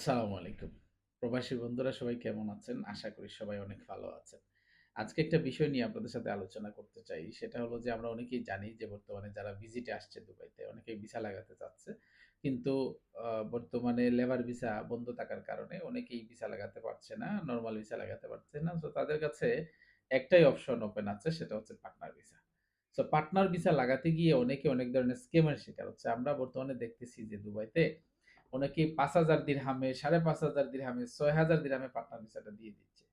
আসসালামু আলাইকুম। প্রবাসী বন্ধুরা সবাই কেমন আছেন? আশা করি সবাই অনেক ভালো আছেন। আজকে একটা বিষয় নিয়ে আপনাদের সাথে আলোচনা করতে চাই। সেটা হলো যে আমরা অনেকেই জানি যে বর্তমানে যারা ভিজিটে আসছে দুবাইতে অনেকেই ভিসা লাগাতে চাচ্ছে। কিন্তু বর্তমানে লেবার ভিসা বন্ধ থাকার কারণে অনেকেই ভিসা লাগাতে পারছে না, নরমাল ভিসা লাগাতে পারছে না। সো তাদের কাছে একটাই অপশন ওপেন আছে সেটা হচ্ছে partner visa. So partner visa লাগাতে গিয়ে অনেকে অনেক ধরনের স্ক্যামের শিকার হচ্ছে। আমরা বর্তমানে দেখতেছি যে দুবাইতে অনেকেই ৫,০০০ দিরহামে, ৫,৫০০ দিরহামে, ৬,০০০ দিরহামে পার্টনার ভিসাটা দিয়ে দিচ্ছে।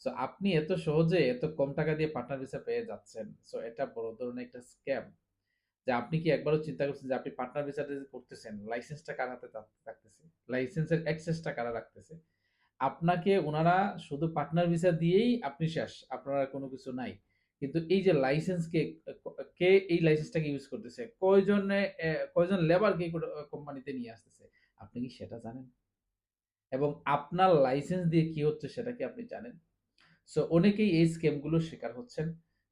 সো আপনি এত সহজে এত কম টাকা দিয়ে পার্টনার ভিসা পেয়ে যাচ্ছেন। সো এটা বড় ধরনের একটা স্ক্যাম। যে আপনি কি একবারও চিন্তা করছেন যে আপনি পার্টনার ভিসাটা যে করতেছেন, লাইসেন্সটা কার হাতে থাকতেছে? লাইসেন্সের অ্যাক্সেসটা কারা রাখতেছে? আপনাকে উনারা শুধু পার্টনার ভিসা দিয়েই আপনি শেষ। আপনার আর কোন কিছু নাই। কিন্তু এই যে লাইসেন্স কে এই লাইসেন্সটাকে ইউজ করতেছে? কয়জন লেবারকে এই কোম্পানিতে নিয়ে আসতেছে? আপনি কি সেটা জানেন? এবং আপনার লাইসেন্স দিয়ে কি হচ্ছে সেটা কি আপনি জানেন? সো অনেকেই এই স্ক্যাম গুলোর শিকার হচ্ছেন।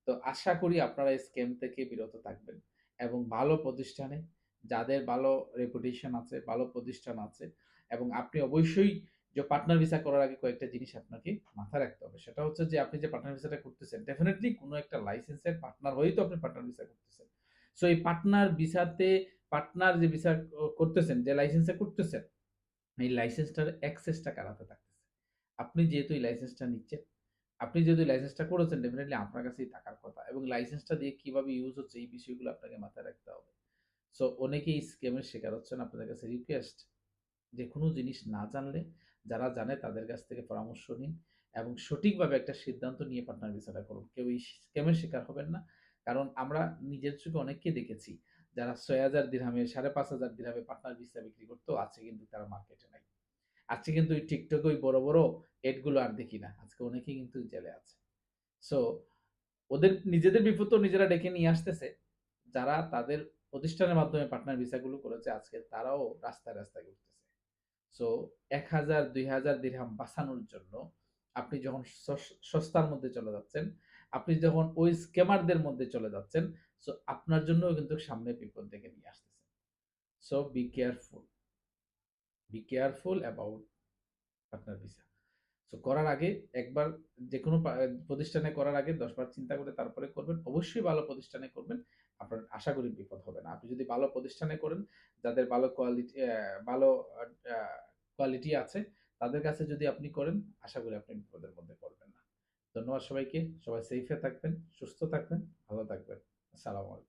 তো আশা করি আপনারা এই স্ক্যাম থেকে বিরত থাকবেন এবং ভালো প্রতিষ্ঠানে যাদের ভালো রেপুটেশন আছে, ভালো প্রতিষ্ঠান আছে এবং আপনি অবশ্যই যে পার্টনার ভিসা করার আগে কয়েকটা জিনিস আপনাকে মাথায় রাখতে হবে। সেটা হচ্ছে যে আপনি যে পার্টনার ভিসাটা করতেছেন ডেফিনিটলি কোন একটা লাইসেন্সের পার্টনার হয়েই তো আপনি পার্টনার ভিসা করতেছেন। সো এই পার্টনার ভিসাতে পার্টনার যে ভিসা করতেছেন, যে লাইসেন্সে করতেছেন, এই লাইসেন্সটার অ্যাক্সেসটা কার হাতে থাকতেছে? আপনি যেহেতু এই লাইসেন্সটা নিচ্ছেন, আপনি যেহেতু লাইসেন্সটা করেছেন ডেফিনিটলি আপনার কাছেই থাকার কথা এবং লাইসেন্সটা দিয়ে কিভাবে ইউজ হচ্ছে এই বিষয়গুলো আপনাকে মাথায় রাখতে হবে। সো অনেকেই স্ক্যামের শিকার হচ্ছেন। আপনাদের কাছে রিকোয়েস্ট যে কোনো জিনিস না জানলে যারা জানে তাদের কাছ থেকে পরামর্শ নিন এবং সঠিকভাবে একটা সিদ্ধান্ত নিয়ে পার্টনার ভিসাটা করুন। কেউ এই স্ক্যামের শিকার হবেন না। কারণ আমরা নিজের চোখে অনেককে দেখেছি যারা ৬,০০০ দিরহামে, ৫,৫০০ দিরহামে পার্টনার ভিসা বিক্রি করত আছে কিন্তু তারা মার্কেটে নাই। আজকে কিন্তু ওই টিকটকে ওই বড়, বড় এড গুলো আর দেখি না। আজকে অনেকেই কিন্তু জেলে আছে। সো ওদের নিজেদের বিপদ তো নিজেরা ডেকে নিয়ে আসতেছে। যারা তাদের প্রতিষ্ঠানের মাধ্যমে পার্টনার ভিসা গুলো করেছে আজকে তারাও রাস্তায়, রাস্তায় ঘুরতেছে। সো ১,০০০ ২,০০০ দিরহাম বাঁচানোর জন্য আপনি যখন সস্তার মধ্যে চলে যাচ্ছেন, আপনি যখন ওই স্ক্যামারদের মধ্যে চলে যাচ্ছেন, সো আপনার জন্যও কিন্তু সামনে বিপদ ডেকে নিয়ে আসতেছে। So be careful. Be careful about partner visa. So করার আগে একবার যেকোনো প্রতিষ্ঠানে করার আগে ১০ বার চিন্তা করে তারপরে করবেন। অবশ্যই ভালো প্রতিষ্ঠানে করবেন। আপনার আশা করি বিপদ হবে না। আপনি যদি ভালো প্রতিষ্ঠানে করেন, যাদের ভালো আ আ কোয়ালিটি আছে, তাদের কাছে যদি আপনি করেন, আশা করি আপনি বিপদের মধ্যে পড়বেন না। ধন্যবাদ সবাইকে। সবাই সেফ এ থাকবেন, সুস্থ থাকবেন, ভালো থাকবেন। আসসালামু আলাইকুম।